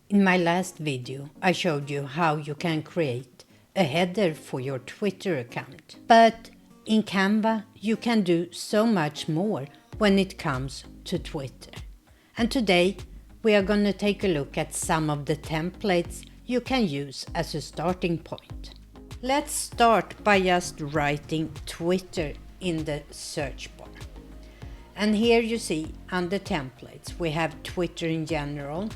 In my last video, I showed you how you can create a header for your Twitter account. But in Canva, you can do so much more when it comes to Twitter. And today, we are going to take a look at some of the templates you can use as a starting point. Let's start by just writing Twitter in the search bar. And here you see under templates, we have Twitter in general,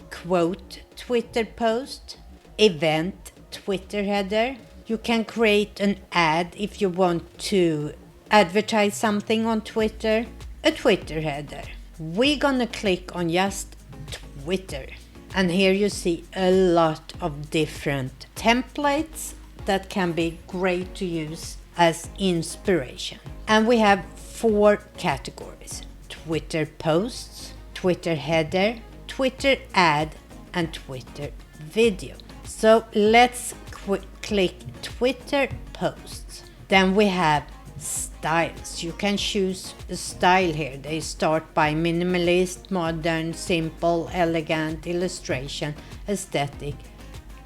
quote Twitter post, event Twitter header. You can create an ad if you want to advertise something on Twitter, a Twitter header. We're gonna click on just Twitter. And here you see a lot of different templates that can be great to use as inspiration. And we have 4 categories: Twitter posts, Twitter header, Twitter ad, and Twitter video. So let's click Twitter posts. Then we have styles. You can choose a style here. They start by minimalist, modern, simple, elegant, illustration, aesthetic,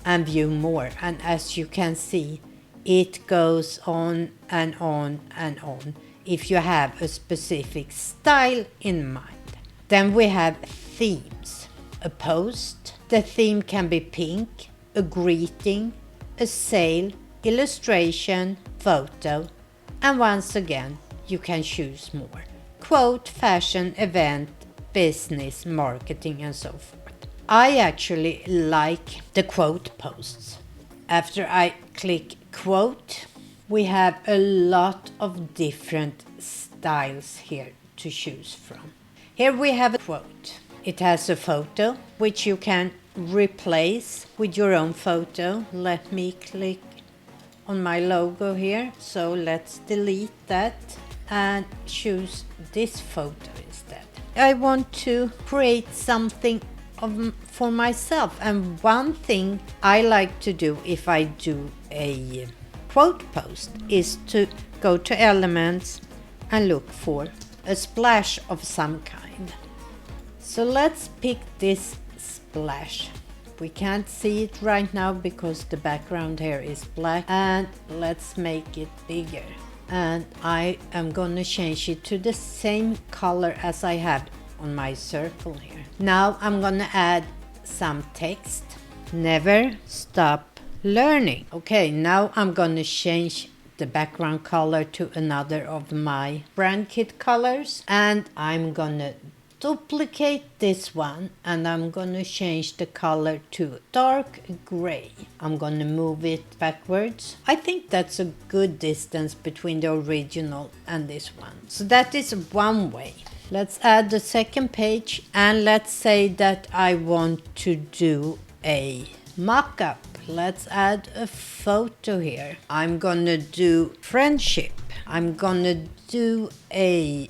and view more. And as you can see, it goes on and on and on if you have a specific style in mind. Then we have themes. A post. The theme can be pink, a greeting, a sale, illustration, photo, and once again, you can choose more. Quote, fashion, event, business, marketing, and so forth. I actually like the quote posts. After I click quote, we have a lot of different styles here to choose from. Here we have a quote. It has a photo, which you can replace with your own photo. Let me click on my logo here. So let's delete that and choose this photo instead. I want to create something for myself. And one thing I like to do if I do a quote post is to go to elements and look for a splash of some kind. So let's pick this splash. We can't see it right now because the background here is black, and let's make it bigger. And I am gonna change it to the same color as I have on my circle here. Now I'm gonna add some text. Never stop learning. Okay, now I'm gonna change the background color to another of my brand kit colors, and I'm gonna duplicate this one and I'm gonna change the color to dark gray. I'm gonna move it backwards. I think that's a good distance between the original and this one. So that is one way. Let's add the second page, and let's say that I want to do a mock-up. Let's add a photo here. I'm gonna do friendship. I'm gonna do a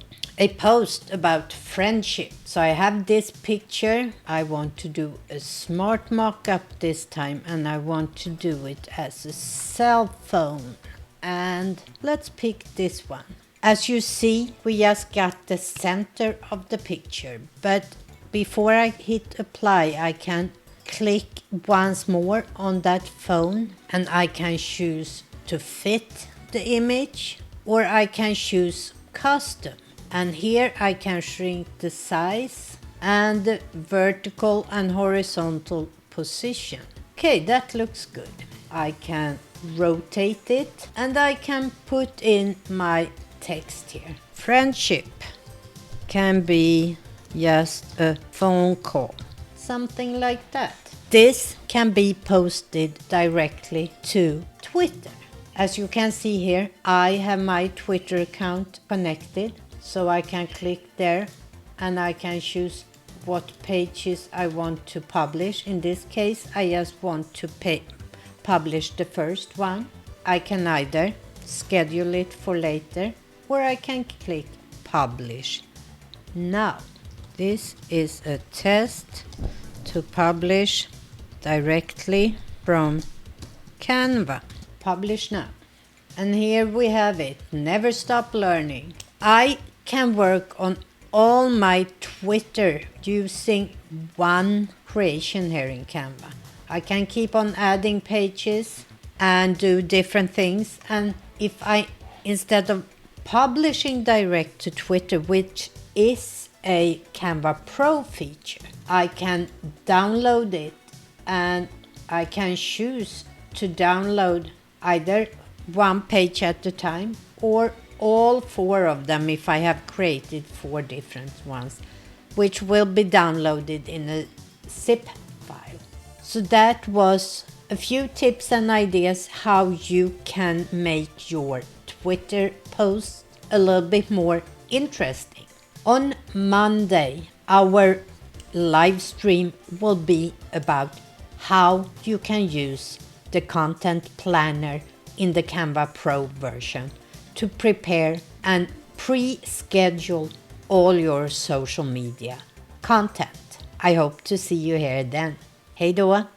post about friendship. So I have this picture. I want to do a smart mock-up this time, and I want to do it as a cell phone. And let's pick this one. As you see, we just got the center of the picture, but before I hit apply, I can click once more on that phone and I can choose to fit the image, or I can choose custom. And here I can shrink the size and the vertical and horizontal position. Okay, that looks good. I can rotate it and I can put in my text here. Friendship can be just a phone call, something like that. This can be posted directly to Twitter. As you can see here, I have my Twitter account connected, so I can click there and I can choose what pages I want to publish. In this case, I just want to publish the first one. I can either schedule it for later, or I can click publish now. This is a test to publish directly from Canva. Publish now. And here we have it. Never stop learning. I can work on all my Twitter using one creation here in Canva. I can keep on adding pages and do different things. And if I, instead of publishing direct to Twitter, which is a Canva Pro feature, I can download it, and I can choose to download either one page at a time or all 4 of them if I have created 4 different ones, which will be downloaded in a zip file. So that was a few tips and ideas how you can make your Twitter posts a little bit more interesting. On Monday, our live stream will be about how you can use the content planner in the Canva Pro version to prepare and pre-schedule all your social media content. I hope to see you here then. Hej då!